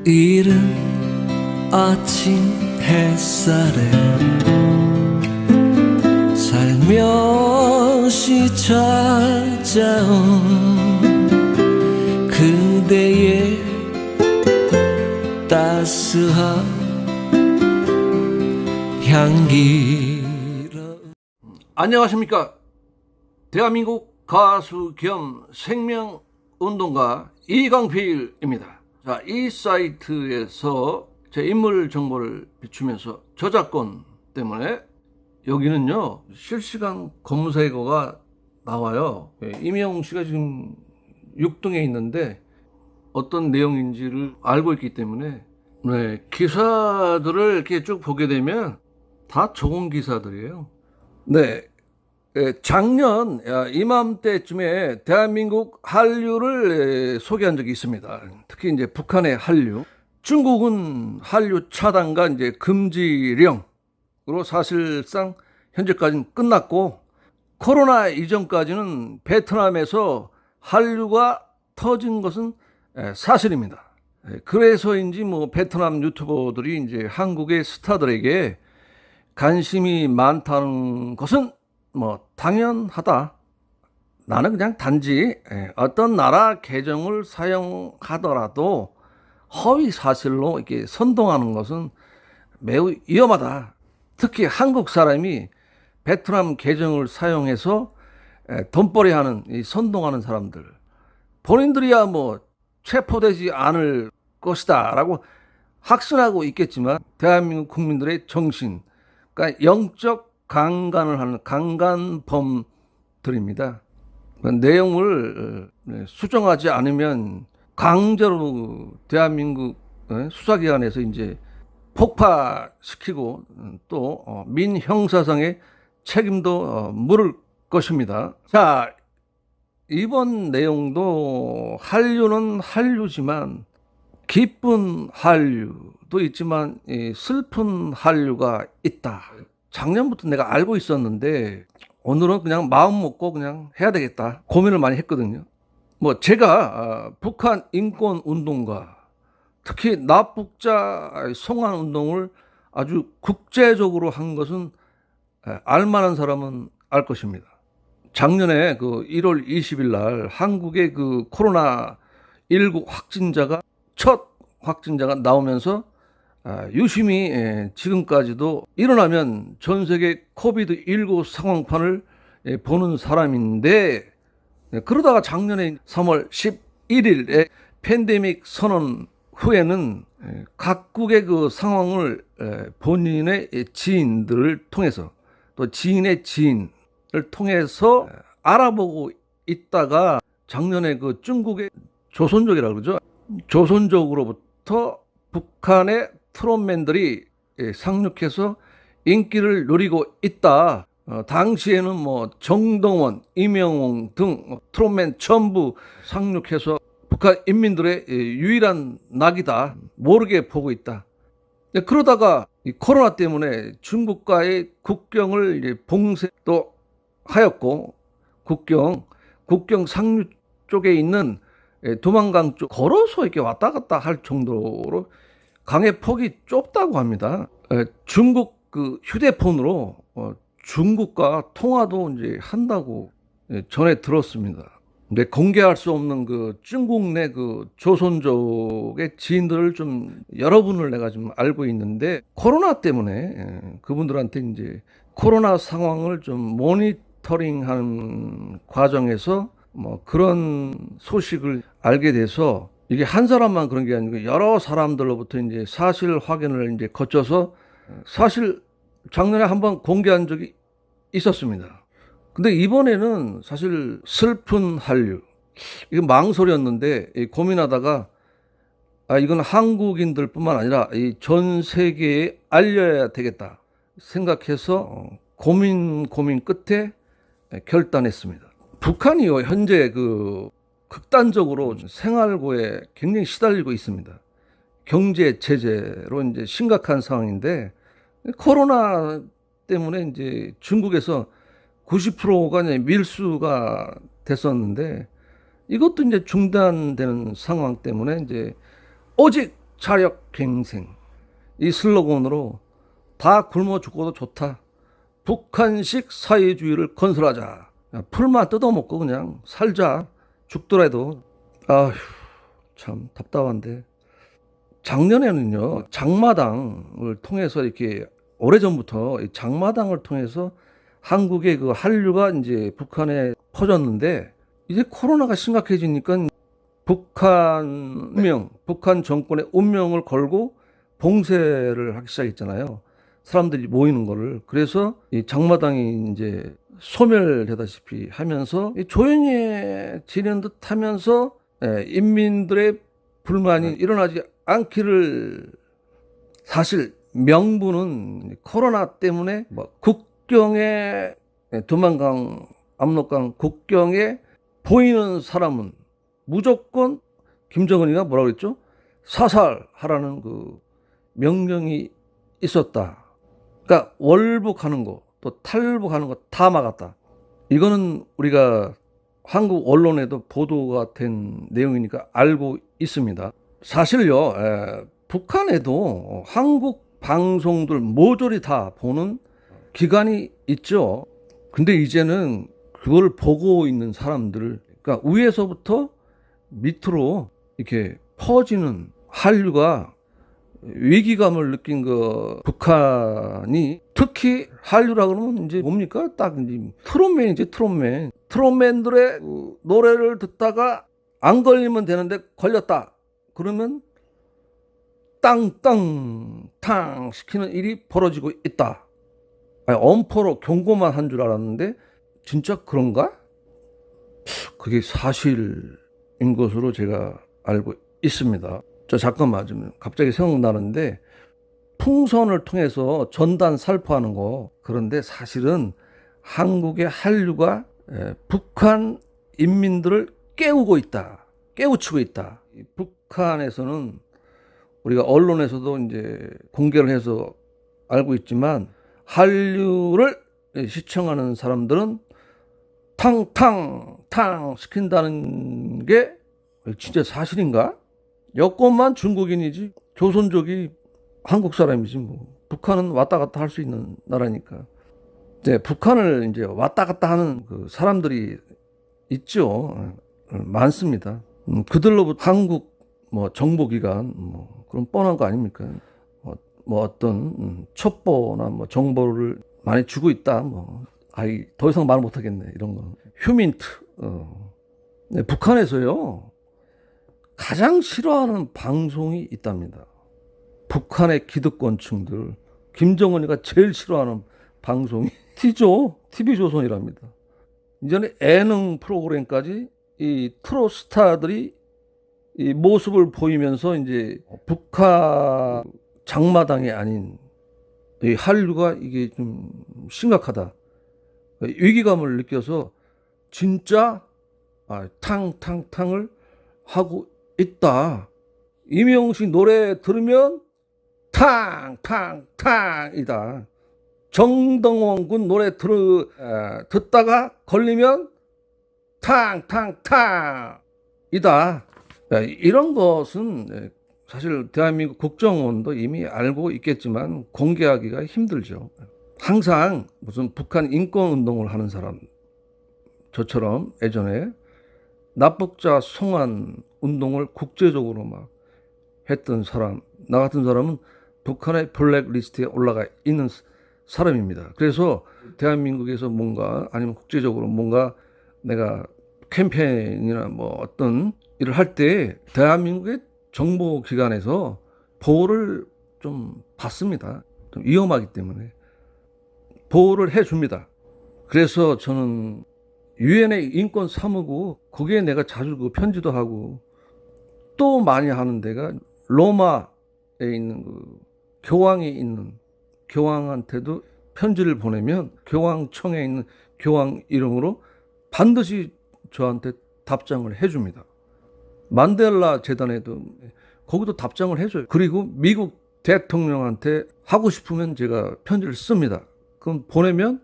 이른 아침 햇살에 살며시 찾아온 그대의 따스한 향기로. 안녕하십니까. 대한민국 가수 겸 생명운동가 이강필입니다. 자, 이 사이트에서 제 인물 정보를 비추면서 저작권 때문에 여기는요 실시간 검색어가 나와요. 이명웅 씨가 지금 6등에 있는데 어떤 내용인지를 알고 있기 때문에 기사들을 이렇게 쭉 보게 되면 다 좋은 기사들이에요. 작년 이맘때쯤에 대한민국 한류를 소개한 적이 있습니다. 특히 이제 북한의 한류, 중국은 한류 차단과 이제 금지령으로 사실상 현재까지는 끝났고, 코로나 이전까지는 베트남에서 한류가 터진 것은 사실입니다. 그래서인지 베트남 유튜버들이 이제 한국의 스타들에게 관심이 많다는 것은 당연하다. 나는 그냥 단지 어떤 나라 계정을 사용하더라도 허위 사실로 이렇게 선동하는 것은 매우 위험하다. 특히 한국 사람이 베트남 계정을 사용해서 돈벌이하는, 선동하는 사람들, 본인들이야 체포되지 않을 것이다 라고 확신하고 있겠지만, 대한민국 국민들의 정신, 그러니까 영적 강간을 하는 강간범들입니다. 내용을 수정하지 않으면 강제로 대한민국 수사기관에서 이제 폭파시키고 또 민형사상의 책임도 물을 것입니다. 자, 이번 내용도 한류는 한류지만 기쁜 한류도 있지만 슬픈 한류가 있다. 작년부터 내가 알고 있었는데 오늘은 그냥 마음 먹고 그냥 해야 되겠다 고민을 많이 했거든요. 제가 북한 인권 운동가, 특히 납북자 송환 운동을 아주 국제적으로 한 것은 알만한 사람은 알 것입니다. 작년에 1월 20일 날 한국의 코로나19 확진자가 첫 확진자가 나오면서 유심히 지금까지도 일어나면 전 세계 코비드19 상황판을 보는 사람인데, 그러다가 작년에 3월 11일에 팬데믹 선언 후에는 각국의 상황을 본인의 지인들을 통해서 또 지인의 지인을 통해서 알아보고 있다가 작년에 중국의 조선족이라고 그러죠. 조선족으로부터 북한의 트롯맨들이 상륙해서 인기를 누리고 있다. 당시에는 정동원, 이명웅 등 트롯맨 전부 상륙해서 북한 인민들의 유일한 낙이다. 모르게 보고 있다. 그러다가 코로나 때문에 중국과의 국경을 이제 봉쇄도 하였고, 국경 상류 쪽에 있는 도망강 쪽 걸어서 이렇게 왔다 갔다 할 정도로 강의 폭이 좁다고 합니다. 중국 휴대폰으로 중국과 통화도 이제 한다고 전해 들었습니다. 근데 공개할 수 없는 중국 내 조선족의 지인들을 좀 여러분을 내가 좀 알고 있는데, 코로나 때문에 그분들한테 이제 코로나 상황을 좀 모니터링하는 과정에서 그런 소식을 알게 돼서, 이게 한 사람만 그런 게 아니고 여러 사람들로부터 이제 사실 확인을 이제 거쳐서 사실 작년에 한번 공개한 적이 있었습니다. 근데 이번에는 사실 슬픈 한류, 이게 망설였는데 고민하다가 이건 한국인들뿐만 아니라 전 세계에 알려야 되겠다 생각해서 고민 끝에 결단했습니다. 북한이요 현재 극단적으로 생활고에 굉장히 시달리고 있습니다. 경제 제재로 이제 심각한 상황인데, 코로나 때문에 이제 중국에서 90%가 밀수가 됐었는데 이것도 이제 중단되는 상황 때문에 이제 오직 자력갱생 이 슬로건으로 다 굶어 죽어도 좋다. 북한식 사회주의를 건설하자. 풀만 뜯어먹고 그냥 살자. 죽더라도. 아휴, 참 답답한데. 작년에는요, 장마당을 통해서 이렇게 오래전부터 이 장마당을 통해서 한국의 그 한류가 이제 북한에 퍼졌는데, 이제 코로나가 심각해지니까 북한 정권의 운명을 걸고 봉쇄를 하기 시작했잖아요. 사람들이 모이는 거를. 그래서 이 장마당이 이제 소멸되다시피 하면서 조용해지는 듯 하면서 인민들의 불만이 일어나지 않기를, 사실 명분은 코로나 때문에 뭐 국경에 두만강, 압록강 국경에 보이는 사람은 무조건 김정은이가 뭐라고 그랬죠? 사살하라는 그 명령이 있었다. 그러니까 월북하는 거, 또 탈북하는 거 다 막았다. 이거는 우리가 한국 언론에도 보도가 된 내용이니까 알고 있습니다. 사실요, 북한에도 한국 방송들 모조리 다 보는 기관이 있죠. 근데 이제는 그걸 보고 있는 사람들, 그러니까 위에서부터 밑으로 이렇게 퍼지는 한류가 위기감을 느낀 그 북한이, 특히 한류라 그러면 이제 뭡니까? 딱 이제 트롯맨이지, 트롯맨. 트롯맨들의 그 노래를 듣다가 안 걸리면 되는데 걸렸다. 그러면 땅땅탕 시키는 일이 벌어지고 있다. 아니, 엄포로 경고만 한 줄 알았는데 진짜 그런가? 그게 사실인 것으로 제가 알고 있습니다. 저 잠깐만 좀 갑자기 생각나는데, 풍선을 통해서 전단 살포하는 거, 그런데 사실은 한국의 한류가 북한 인민들을 깨우고 있다, 깨우치고 있다. 북한에서는 우리가 언론에서도 이제 공개를 해서 알고 있지만, 한류를 시청하는 사람들은 탕탕탕 시킨다는 게 진짜 사실인가? 여권만 중국인이지 조선족이 한국 사람이지 뭐. 북한은 왔다 갔다 할 수 있는 나라니까. 이제 북한을 이제 왔다 갔다 하는 그 사람들이 있죠. 많습니다. 그들로부터 한국 뭐 정보기관 뭐 그런 뻔한 거 아닙니까? 뭐 어떤 첩보나 뭐 정보를 많이 주고 있다. 뭐 아이 더 이상 말 못하겠네. 이런 거. 휴민트. 네, 북한에서요 가장 싫어하는 방송이 있답니다. 북한의 기득권층들, 김정은이가 제일 싫어하는 방송이 T죠. TV조선이랍니다. 이전에 예능 프로그램까지 이 트롯 스타들이 이 모습을 보이면서 이제 북한 장마당이 아닌 이 한류가 이게 좀 심각하다, 위기감을 느껴서 진짜 탕탕탕을 하고 있다. 이명식 노래 들으면 탕탕탕이다. 정동원 군 노래 듣다가 걸리면 탕탕탕이다. 이런 것은 사실 대한민국 국정원도 이미 알고 있겠지만 공개하기가 힘들죠. 항상 무슨 북한 인권 운동을 하는 사람, 저처럼 예전에 납북자 송환 운동을 국제적으로 막 했던 사람, 나 같은 사람은 북한의 블랙리스트에 올라가 있는 사람입니다. 그래서 대한민국에서 뭔가 아니면 국제적으로 뭔가 내가 캠페인이나 뭐 어떤 일을 할 때 대한민국의 정보기관에서 보호를 좀 받습니다. 좀 위험하기 때문에 보호를 해줍니다. 그래서 저는 유엔의 인권 사무국, 거기에 내가 자주 그 편지도 하고, 또 많이 하는 데가 로마에 있는 그 교황이 있는, 교황한테도 편지를 보내면 교황청에 있는 교황 이름으로 반드시 저한테 답장을 해줍니다. 만델라 재단에도 거기도 답장을 해줘요. 그리고 미국 대통령한테 하고 싶으면 제가 편지를 씁니다. 그럼 보내면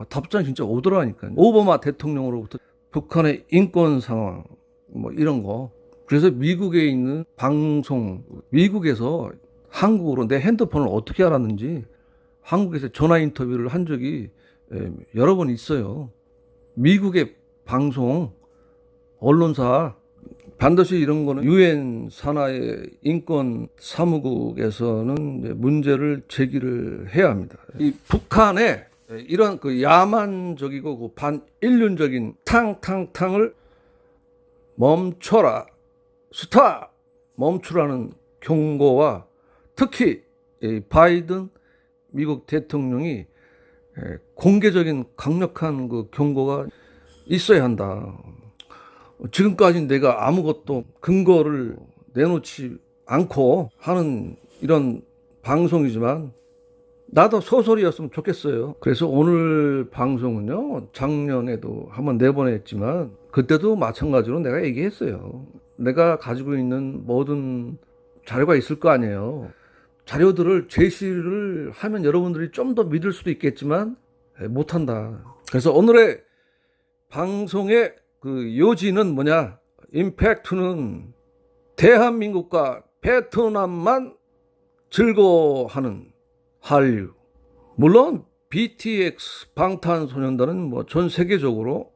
답장 진짜 오더라니까요. 오바마 대통령으로부터 북한의 인권 상황 뭐 이런 거 그래서 미국에 있는 방송, 미국에서 한국으로 내 핸드폰을 어떻게 알았는지 한국에서 전화 인터뷰를 한 적이 여러 번 있어요. 미국의 방송, 언론사, 반드시 이런 거는 유엔 산하의 인권 사무국에서는 이제 문제를 제기를 해야 합니다. 이 북한의 이런 그 야만적이고 그 반인륜적인 탕탕탕을 멈춰라, 스탑, 멈추라는 경고와 특히 이 바이든 미국 대통령이 공개적인 강력한 그 경고가 있어야 한다. 지금까지 내가 아무것도 근거를 내놓지 않고 하는 이런 방송이지만 나도 소설이었으면 좋겠어요. 그래서 오늘 방송은요, 작년에도 한번 내보냈지만 그때도 마찬가지로 내가 얘기했어요. 내가 가지고 있는 모든 자료가 있을 거 아니에요. 자료들을 제시를 하면 여러분들이 좀 더 믿을 수도 있겠지만 못한다. 그래서 오늘의 방송의 그 요지는 뭐냐? 임팩트는 대한민국과 베트남만 즐거워하는 한류. 물론 BTS 방탄소년단은 뭐 전 세계적으로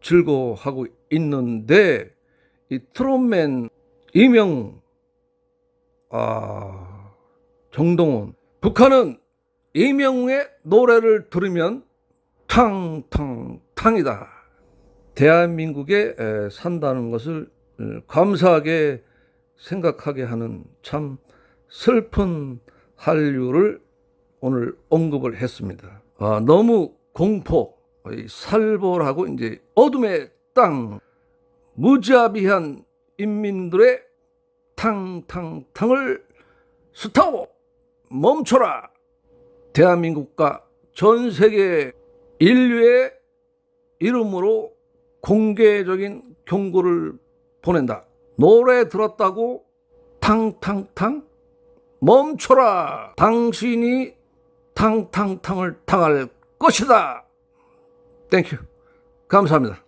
즐거워하고 있는데 이 트롯맨 이명웅, 정동원, 북한은 이명웅의 노래를 들으면 탕탕탕이다. 대한민국에 산다는 것을 감사하게 생각하게 하는 참 슬픈 한류를 오늘 언급을 했습니다. 너무 공포, 살벌하고 이제 어둠의 땅, 무자비한 인민들의 탕탕탕을 스톱, 멈춰라. 대한민국과 전 세계 인류의 이름으로 공개적인 경고를 보낸다. 노래 들었다고 탕탕탕 멈춰라. 당신이 탕탕탕을 당할 것이다. 땡큐. 감사합니다.